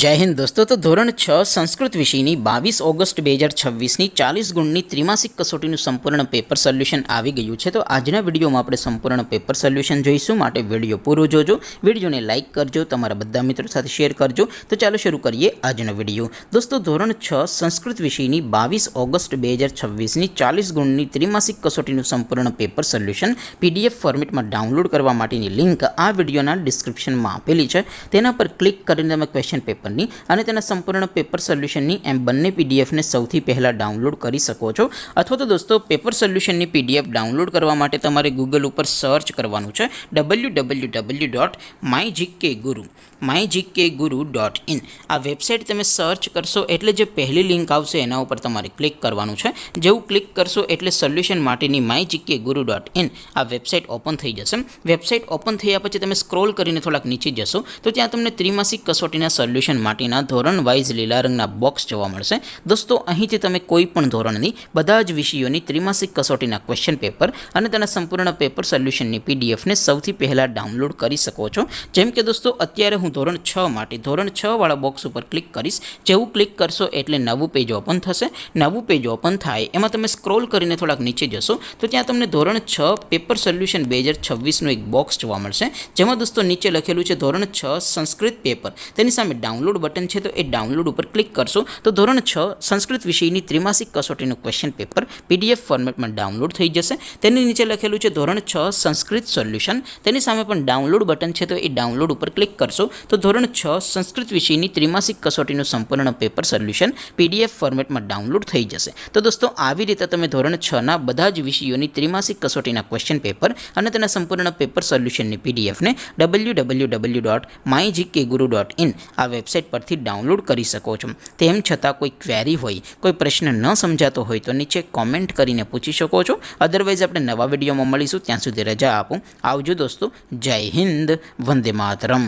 जय हिंद दोस्तों। तो ધોરણ 6 સંસ્કૃત વિષયની 22 ઓગસ્ટ 2026ની 40 ગુણની ત્રિમાસિક કસોટીનું સંપૂર્ણ પેપર સોલ્યુશન આવી ગયું છે। તો આજના વિડીયોમાં આપણે સંપૂર્ણ પેપર સોલ્યુશન જોઈશું, માટે વિડીયો પૂરો જોજો, વિડીયોને લાઇક કરજો, તમારા બધા મિત્રો સાથે શેર કરજો। તો ચાલો શરૂ કરીએ આજનો વિડીયો। દોસ્તો ધોરણ 6 સંસ્કૃત વિષયની 22 ઓગસ્ટ 2026ની 40 ગુણની ત્રિમાસિક કસોટીનું સંપૂર્ણ પેપર સોલ્યુશન PDF ફોર્મેટમાં ડાઉનલોડ કરવા માટેની લિંક આ વિડીયોના ડિસ્ક્રિપ્શનમાં આપેલી છે। તેના પર ક્લિક કરીને તમે ક્વેશ્ચન પેપરની અને તેના સંપૂર્ણ પેપર સોલ્યુશનની એમ બંને પીડીએફને સૌથી પહેલાં ડાઉનલોડ કરી શકો છો। અથવા તો દોસ્તો પેપર સોલ્યુશનની પીડીએફ ડાઉનલોડ કરવા માટે તમારે ગૂગલ ઉપર સર્ચ કરવાનું છે www.mygkguru.in। આ વેબસાઇટ તમે સર્ચ કરશો એટલે જે પહેલી લિંક આવશે એના ઉપર તમારે ક્લિક કરવાનું છે। જેવું ક્લિક કરશો એટલે સોલ્યુશન માટેની mygkguru.in આ વેબસાઇટ ઓપન થઈ જશે। વેબસાઇટ ઓપન થયા પછી તમે સ્ક્રોલ કરીને થોડાક નીચે જશો તો ત્યાં તમને ત્રિમાસિક કસોટીના સોલ્યુશન માટેના ધોરણ વાઇઝ લીલા રંગના બોક્સ જોવા મળશે। દોસ્તો અહીંથી તમે કોઈ પણ ધોરણની બધા જ વિષયોની ત્રિમાસિક કસોટીના ક્વેશ્ચન પેપર અને તેના સંપૂર્ણ પેપર સોલ્યુશનની પીડીએફને સૌથી પહેલાં ડાઉનલોડ કરી શકો છો। જેમ કે દોસ્તો અત્યારે હું ધોરણ 6 માટે ધોરણ 6 વાળા બોક્સ ઉપર ક્લિક કરીશ। જેવું ક્લિક કરશો એટલે નવું પેજ ઓપન થશે। નવું પેજ ઓપન થાય એમાં તમે સ્ક્રોલ કરીને થોડાક નીચે જશો તો ત્યાં તમને ધોરણ 6 પેપર સોલ્યુશન 2026નું એક બોક્સ જોવા મળશે, જેમાં દોસ્તો નીચે લખેલું છે ધોરણ 6 સંસ્કૃત પેપર। તેની સામે ડાઉનલોડ બટન છે, તો એ ડાઉનલોડ ઉપર ક્લિક કરશો તો ધોરણ 6 સંસ્કૃત વિષયની ત્રિમાસિક કસોટીનું ક્વેશ્ચન પેપર PDF ફોર્મેટમાં ડાઉનલોડ થઈ જશે। તેની નીચે લખેલું છે ધોરણ 6 સંસ્કૃત સોલ્યુશન, તેની સામે પણ ડાઉનલોડ બટન છે, તો એ ડાઉનલોડ ઉપર ક્લિક કરશો તો ધોરણ 6 સંસ્કૃત વિષયની ત્રિમાસિક કસોટીનું સંપૂર્ણ પેપર સોલ્યુશન PDF ફોર્મેટમાં ડાઉનલોડ થઈ જશે। તો દોસ્તો આવી રીતે તમે ધોરણ 6ના બધા જ વિષયોની ત્રિમાસિક કસોટીના ક્વેશ્ચન પેપર અને તેના સંપૂર્ણ પેપર સોલ્યુશનની પીડીએફને www.mygkguru.in આ વેબસાઇટ પરથી ડાઉનલોડ કરી શકો છો। તેમ છતાં કોઈ ક્વેરી હોય, કોઈ પ્રશ્ન ન સમજાતો હોય તો નીચે કોમેન્ટ કરીને પૂછી શકો છો। અદરવાઇઝ આપણે નવા વિડીયોમાં મળીશું, ત્યાં સુધી રજા આપો। આવજો દોસ્તો, જય હિન્દ, વંદે માતરમ।